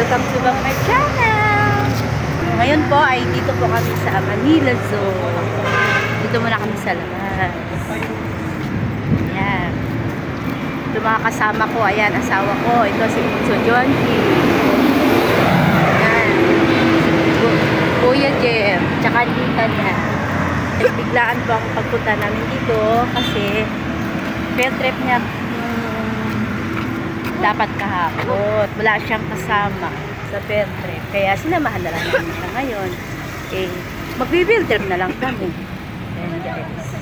Welcome to back my channel! Ngayon po ay dito po kami sa Manila Zoo. Dito muna kami sa labas. Ayan. Ito mga kasama ko. Ayan, asawa ko. Ito si Bunso Jonty. Ayan. Kuya Jem. Tsaka Lita niya. Biglaan po ang pagpunta namin dito kasi field trip niya dapat kahapon. Wala siyang kasama sa field trip. Kaya sinamahan na lang namin siya ngayon. Eh, mag-field trip na lang kami. Ayan guys.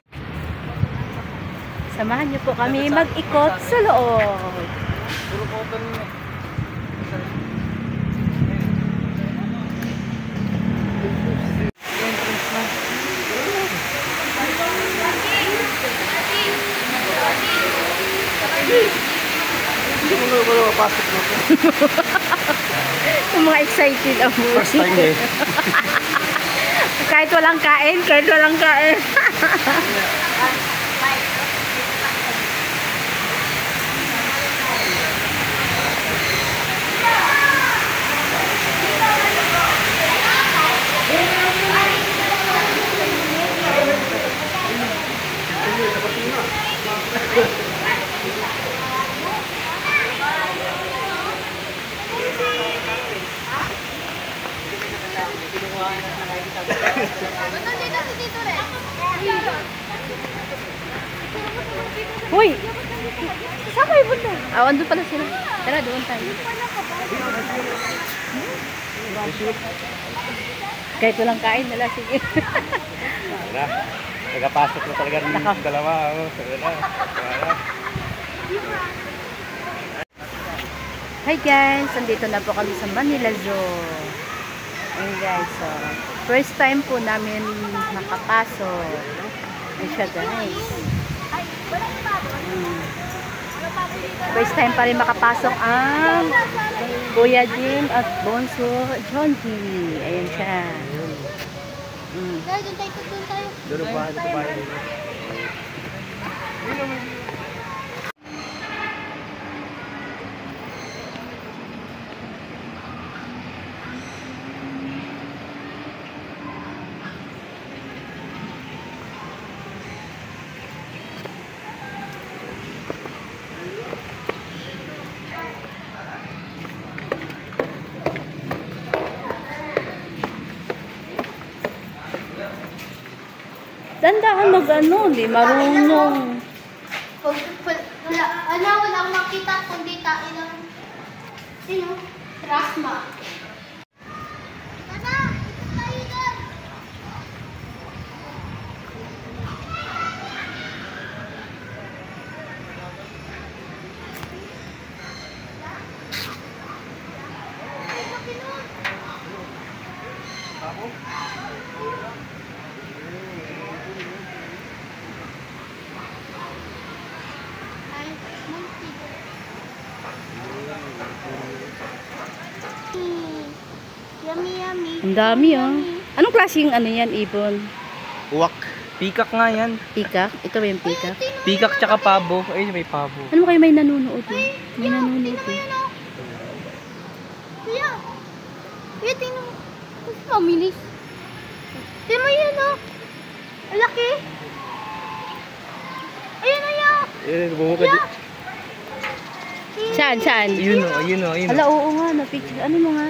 Samahan niyo po kami mag-ikot sa loob. Yung mga excited ako. First time eh. Kahit walang kain, kahit walang kain. Hoy! Saan kayo punta? Andun pala sila. Tara, doon tayo. Kahit walang kain nila, sige. Nagapasok na talaga ng dalawa. Hi guys! Andito na po kami sa Manila Zoo. Ayan guys, so, first time po namin makapasok. Ayan siya guys. First time pa rin makapasok ang Kuya Jim at Bunso Jonty. Ayan siya. Doon tayo. Doon ang bahay na bahay. Dandahan mag-ano, di marunong. Walang makita kundi tain ng trasma. Tayo doon. Yummy. Ang dami oh. Anong klaseng ano yan, ibon? Uwak. Pikak nga yan. Pikak? Ito ba yung pikak? Pikak tsaka pabo. Ayun, may pabo. Ano kayo may nanunood eh? May nanunood eh. Kuya, tingnan mo. Mas mamilis. Tingnan mo yan oh. Ang laki. Ayun o yan. Ayun, bumukad. Saan? Ayun o. Hala, oo nga, na-picture. Ano mo nga?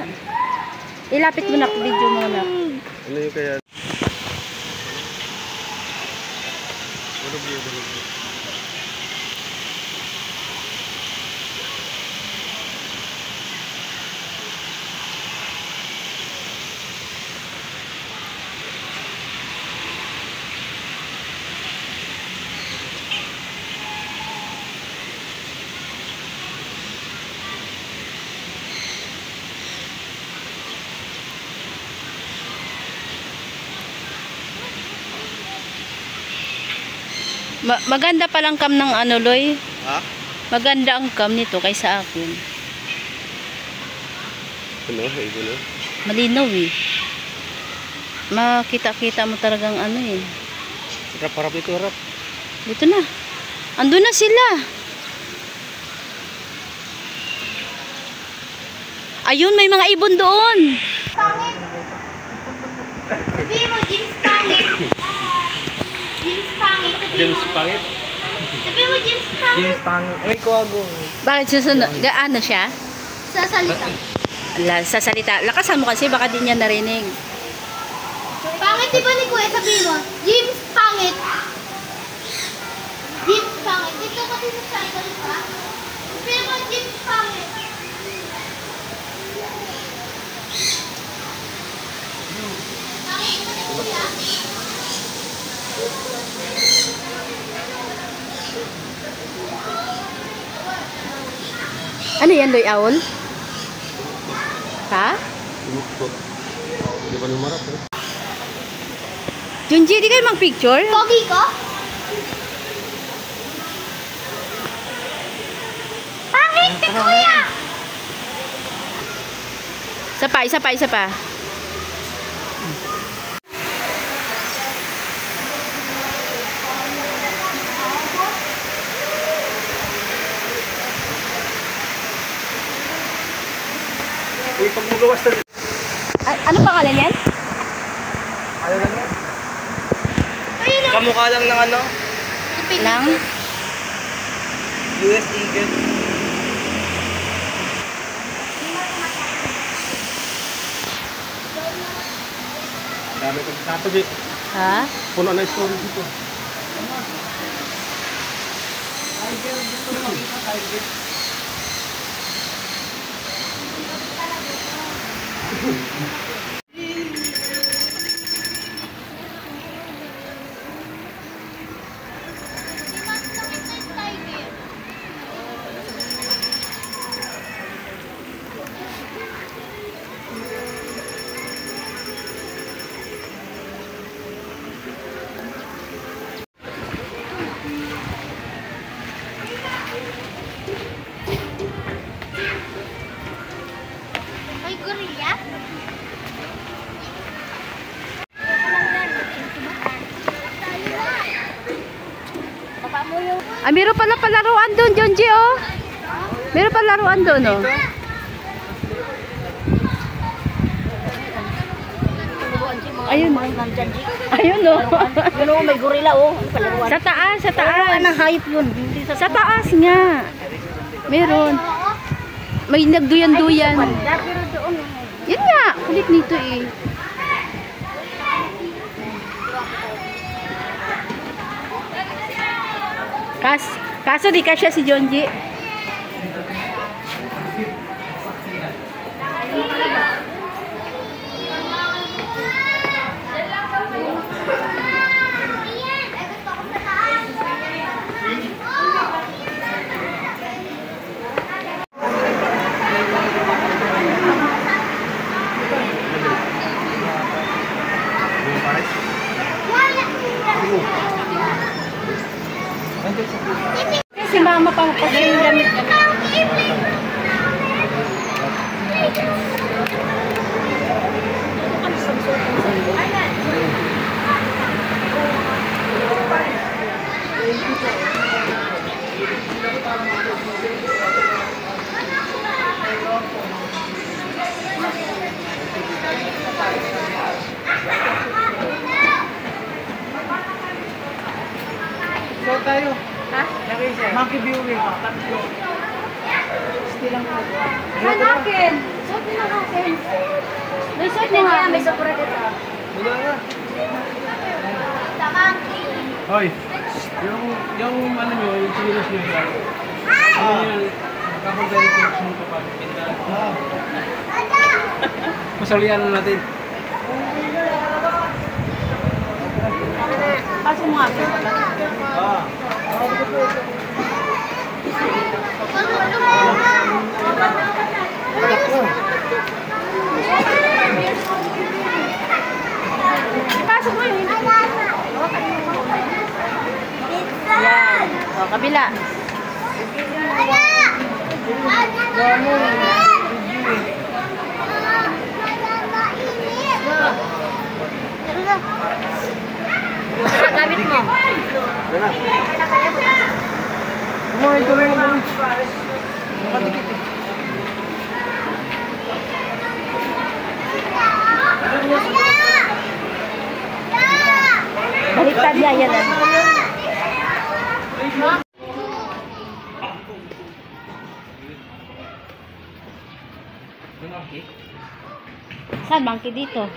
Ilapit mo na, video mo na. Ano yung kaya? Maganda palang cam ng ano, Loy. Ha? Maganda ang cam nito kaysa akin. Ano? Ayun o. Malinaw eh. Makita-kita mo talagang ano eh. Harap ito, harap. Dito na. Andun na sila. Ayun, may mga ibon doon. Pangit. Sabihin mo, James pangit. James pangit. James pangit. Sabihin mo, James pangit. James pangit. Ay, kuwago. Bakit susunod? Gaano siya? Sa salita. Sa salita. Lakasan mo kasi, baka di niya narinig. Pangit, di ba ni Kuya? Sabihin mo, James pangit. James pangit. Dito kasi sa salita. Sabihin mo, James pangit. Pangit ba ni Kuya? Ano yan, Loy Owl? Ha? Hindi pa lumarap eh. Junji, di kayo mag-picture? Pogi ko? Pangit ni Kuya! Isa pa. Uy, pag magawas na. Ano pangalan yan? Ano lang yan? Ayun na. Kamukha lang ng ano? Lang? US Eagle. Dami ko tatabi. Ha? Puno na story dito. May gorilla? Baba mo yung... Ah, meron pala palaruan doon, Junji, oh. Meron pala laruan doon, oh. Ayun. Ayun, oh. Yun o, may gorilla o. Palaruan. Sa taas. Anong hayop yun? Hindi Sa taas nga. Meron. May nagduyan-duyan. Pero doon. Yan nga. Kulit nito eh. Kaso di kasya si Jonji. Si mama pang kasi yung damit niya. So tayo. Ha? Monkey viewing. Saan akin? Suot mo lang akin. May suot na niya. May sakura dito. Wala nga. Hoy. Yung ano nyo, yung sinilas nyo yan. Ano yun? Magkakampay ko yung kapapinda. Masalihan na natin. Pasok mo akin. Ah. Pasok mo yun. Yan. O, kabila. Gamit mo. Kumain ko lang yung lunch. Nakadikit eh. niya, yan na. Saan monkey dito?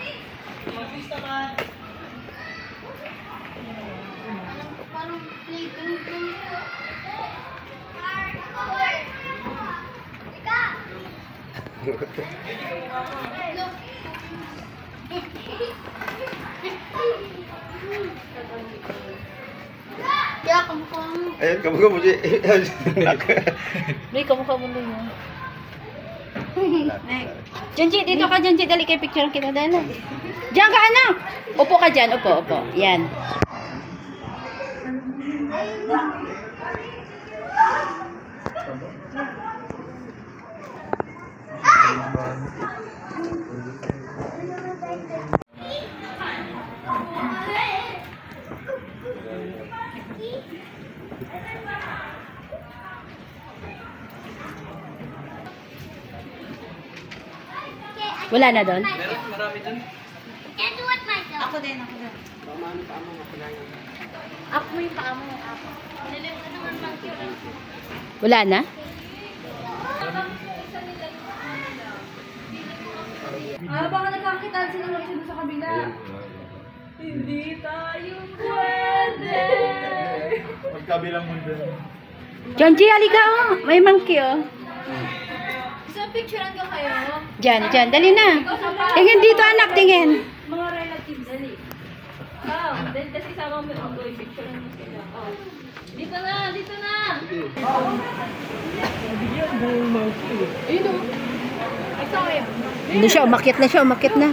Ya, kamukha mo. Ayun, kamukha mo siya. May kamukha mo nun yun. Janji, dito ka, Janji. Dali kay picture kita. Dali. Diyan ka, anak. Upo ka dyan. Upo, upo. Yan. Wala na doon? Marami dun. Can't do it myself. Ako din, ako din. Up mo yung paa mo. Up. Nilim ka naman monkey. Wala na? Baka nagkakitaan sila ng isa sa kabila. Hindi tayo pwede. Magkabilang mundo. Janji, halika oh. May monkey oh. So, picturean ko kayo. Diyan, diyan. Dali na. Tingin dito anak, tingin. Mga relatives, dali. Then kasi sama mo yung boy, picturean mo sila. Oh. Dito na, dito na! Ayun o. Ay, sorry. Hindi siya, umakit na siya, umakit na.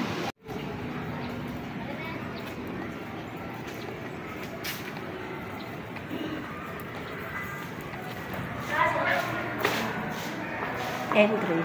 Entry.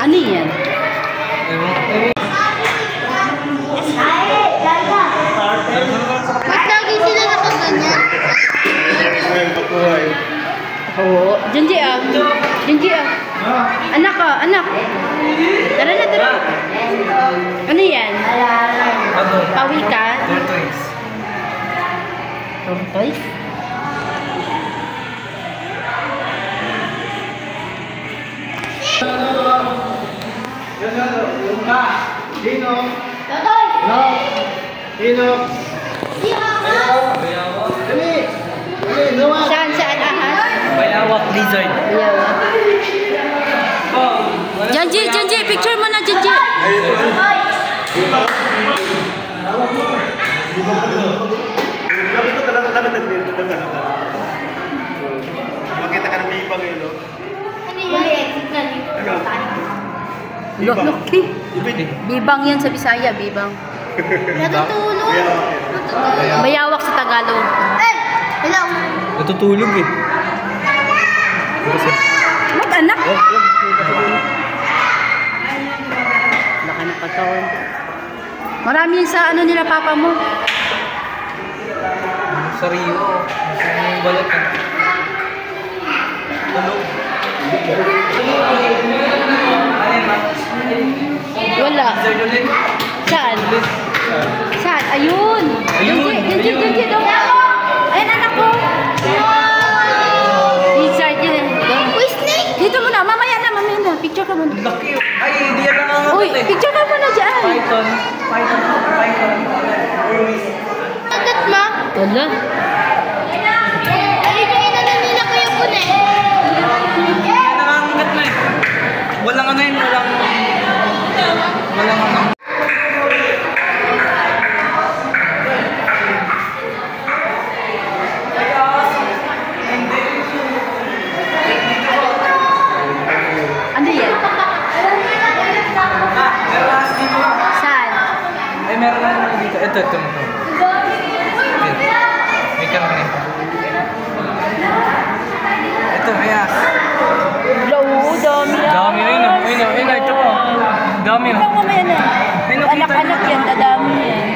Ano yan? Ba't lagi sila nakaganyan? Oo. Janji ah. Janji ah. Anak ah, anak. Tara na, tara. Ano yan? Pawi ka? Tortoise. Dino! Totoy! Dino! Bayawak! Dali! Dali, nawa! Saan, saan ahas? Bayawak lizard. Bayawak. Janji, Janji, picture mo na, Janji. Lapit ko talaga, lapit na dito. Makita ka ng bibang yun, no? Ano yan? Loki. Bibang yan sa Bisaya, bibang. Natutulog! Bayawak sa Tagalog. Eh! Hello! Natutulog eh. Mag-anak. Baka napagkawan. Marami yun sa ano nila papa mo. Sa Rio. Yung balat eh. Ano? Wala. Saan? Saan? Ayun. Ayun. Janji daw. Ayun anak ko. Lizard yun. Uy, snake! Dito mo na. Mamaya na. Picture ka muna. Laki. Ay, hindi yan nangangagat Uy, eh. picture ka muna dyan. Python. Agat ma! Wala. Ayun yung inanan nila kayo po na eh. Yan nangangagat na eh. Walang ano yun, walang ano. Ano yan? Meron dito. Saan? Ay, meron na dito. Ito. May karne. Ito, ayan. Low, dami yan. Dami, ayun o. Ayun o, ito po. Dami o. Ikaw mamaya na. Ayun o, kita Anak-anak yan, dadami yan.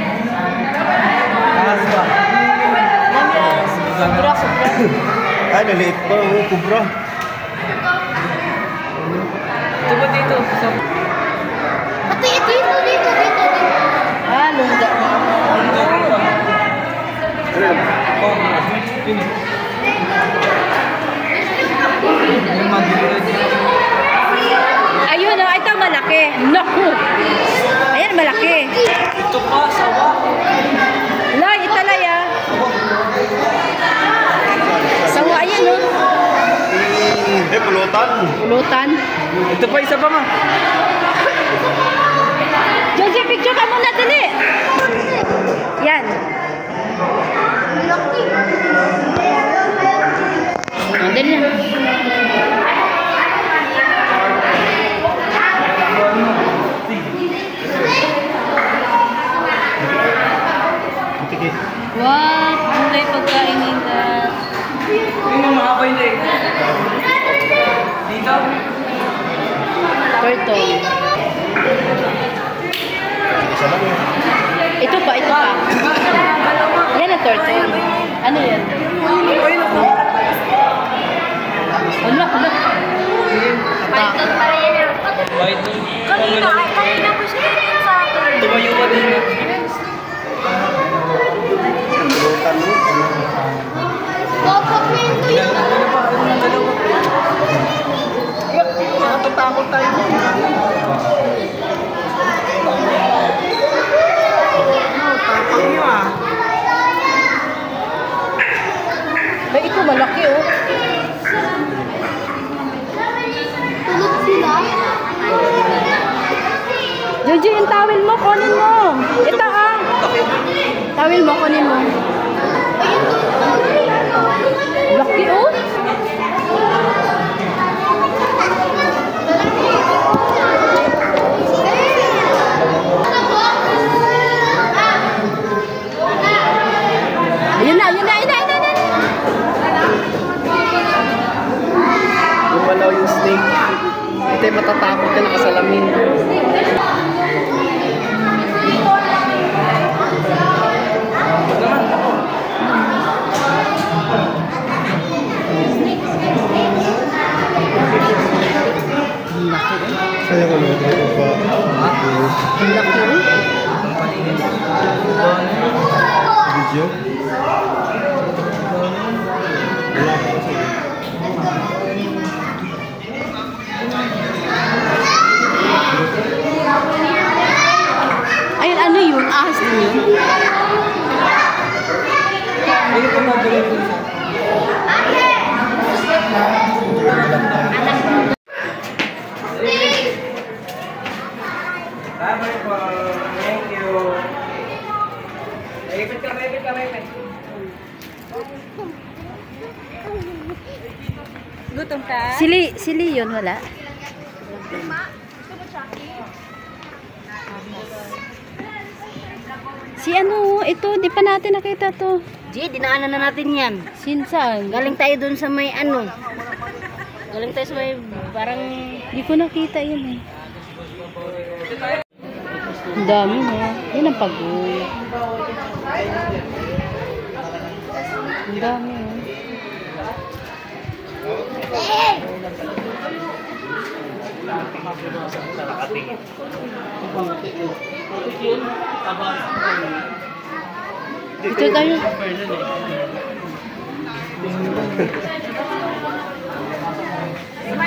Taas ba? Dami yan. Sobra. Ay, naliit pa. Oh, kubra. Ito ba dito? Ate, dito. Ah, lungga. Ayun o, ito malaki. Naku! Ayan, malaki. Ito pa, sawa. Lay, italay ah. Sawa, ayan o. Pulutan. Pulutan. Ito pa, isa pa ma. Joji, picture ka muna, dali. Yan. Oh, dali na. What? Kulay pagkain nila. Yung mahaba yun eh. Dito? Turtle. Ito pa. Yan ang turtle. Ano yan? Ayun ako. Ano? White. Kanina po siya ganyan sa akin. Tumayo ka din. Pulutan mo. Papakwento yun. Natatakot tayo. Ay, ito malaki oh. Tulog sila. Joji, yung towel mo, kunin mo. Ito ah. Towel mo, kunin mo. Laki oh. Ayun na. Gumalaw yung snake. Ito yung matatakot ka nakasalamin. Kaya ko naman ito pa. Ang laki oh. Video? Wala pa kasi. Ayun, ano yun? Ahas din yun. Ayun pa magaling dun sa. Bye-bye po. Thank you. Ipit ka. Gutom ka? Sili yun, wala. Si ano, ito, di pa natin nakita to. Di, dinaanan na natin yan. Sinsan? Galing tayo dun sa may ano. Galing tayo sa may parang... Di ko nakita yun eh. Ang dami no. Yun ang pag-uwi. Ang dami no. Ito tayo.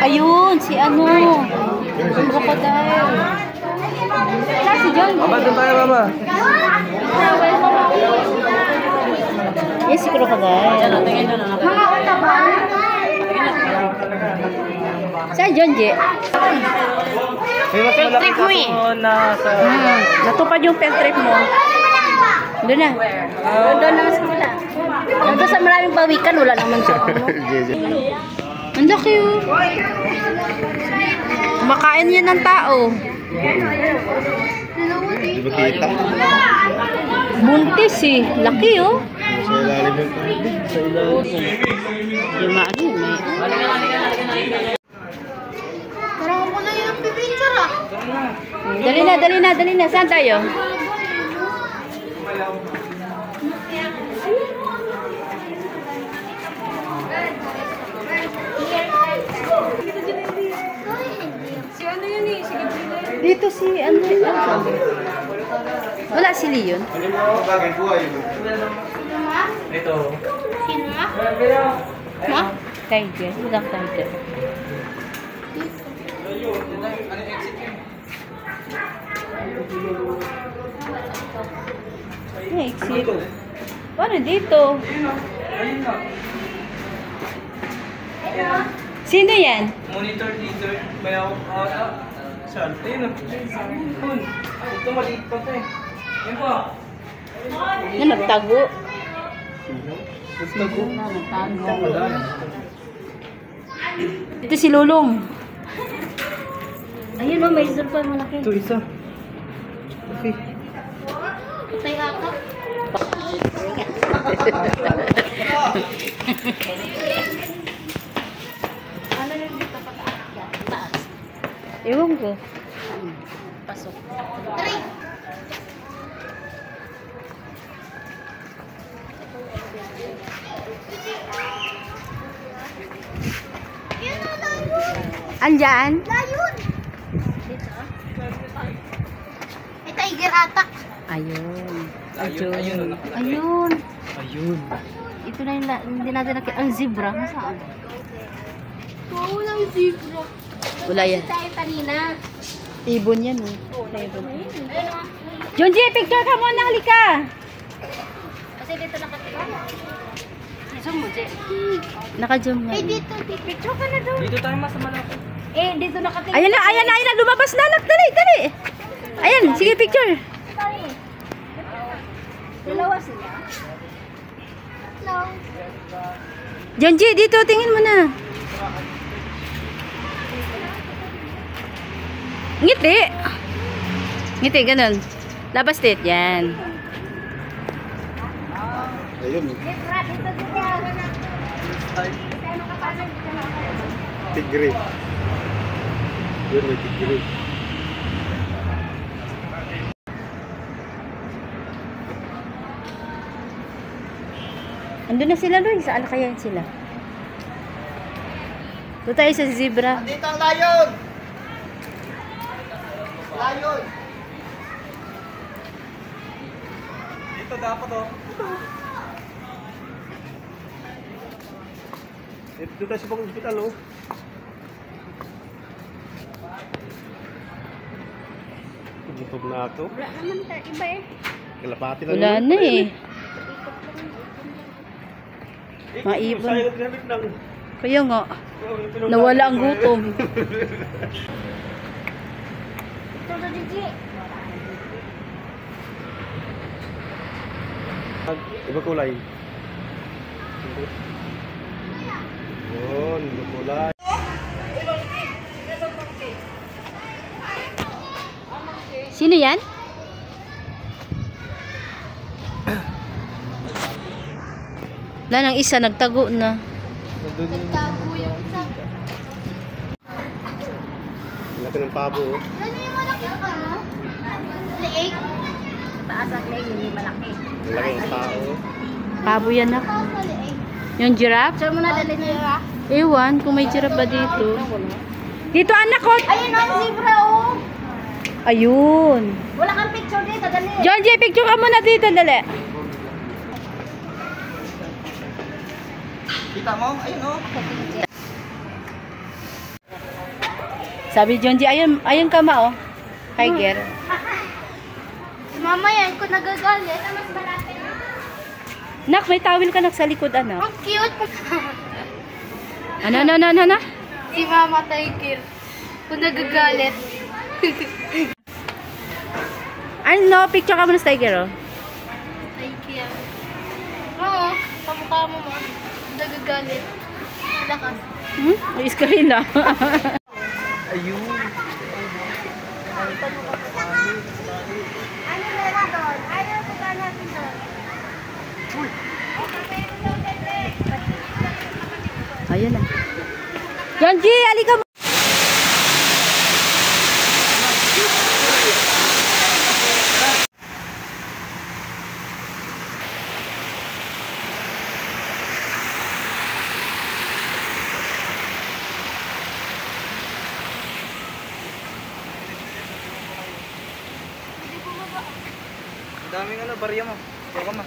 Ayun, si ano. Ang crocodile. Wala si John. Baba, doon tayo, baba. Yes, si crocodile. Mga uta ba? Saan John, J? May mas malaki trip mo eh. kaso na sa... Natupad yung pet trip mo. Doon na. Doon naman sa kabila. Nandun sa maraming bawikan, wala naman sa ano. Ang laki oh. Kumakain yan ng tao. Di ba kita? Buntis eh. Laki oh. Sa ilalim yun. Yung maano yun. Parang ako na yung pipicture ah. Dali na. Saan tayo? Si ano yun eh? Sige, sige. Dito si ano? Wala si Leon. Ito. Sino ah? Ma? Tiger. Walang tiger. Exit. Paano dito? Sino yan? Monitor dito. May ako. Saan? Ayun na. Ito maliit pa ito eh. Ayun pa. Na nagtago. Nagtago. Ito si Lulong. Ayun o, may zurpa malaki. Ito isa. Okay. Tay aka. Ano yung dito taas? Ewan ko. Pasok. Tari. Yan na, layon. Andyan? Layon. May tiger ata. Ayun. Ayun. Ayun. Ayun. Ito na yung hindi natin nakita. Ang zebra. Nasaan? Oo, lang zebra. Wala yan. Tayo kanina. Ibon yan eh. Junji, picture ka muna. Halika. Kasi dito nakatingin. Zoom mo, Je. Naka-zoom nga. Eh, dito. Picture ka na doon. Dito tayo mas malaki. Eh, dito nakatingin. Ayan na. Lumabas na. Dali. Ayan, sige picture. Dalawa sila. No. Junji, dito. Tingin mo na. Ngiti, ganun. Labas dit, yan. Ayun. Tigre. Yun, may tigre. Andun na sila, Loy. Saan kaya sila? Doon tayo sa zebra. Dito ang layon! Layon! Dito dapat oh. Dito tayo sa pang hospital oh. Gutom na ako. Wala naman tayo iba eh. Kalapati lang. Wala yun. na eh. Maibon. Sayang gamit lang. Kaya nga, nawala ang gutom. Ito na, Gigi. Iba kulay. Yun, iba kulay. Sino yan? Wala nang isa, nagtago na. Nagtago yung isa. Laki ng pabo oh. Ano yung malaki ka? Leeg? Taas at may hindi malaki. Laki ng tao. Pabo yan na. Saan na leeg? Yung giraffe? Sure mo na dali niya. Ewan, kung may giraffe ba dito. Dito anak ko! Ayun ang zebra oh. Ayun. Wala kang picture dito, dali. John J, picture ka muna dito, dali. Kita mo? Ayun oh. Sabi John J, ayun ka ma, oh. Tiger. Mama yan, kung nagagalit, mas malaki na. Nak, may tawil ka nak sa likod, anak. Ang cute. Ano? Si Mama Tiger. Kung nagagalit. Ano, picture ka muna sa tiger, oh. Tiger. Oo, kamukha mo ma. Nagagalit. Lakas. Ay, screen na. Ayun. Ano meron doon? Ano punta natin doon? Ayun na. Ronji, halika mo. Ang daming barya mo. Huwag ka ma.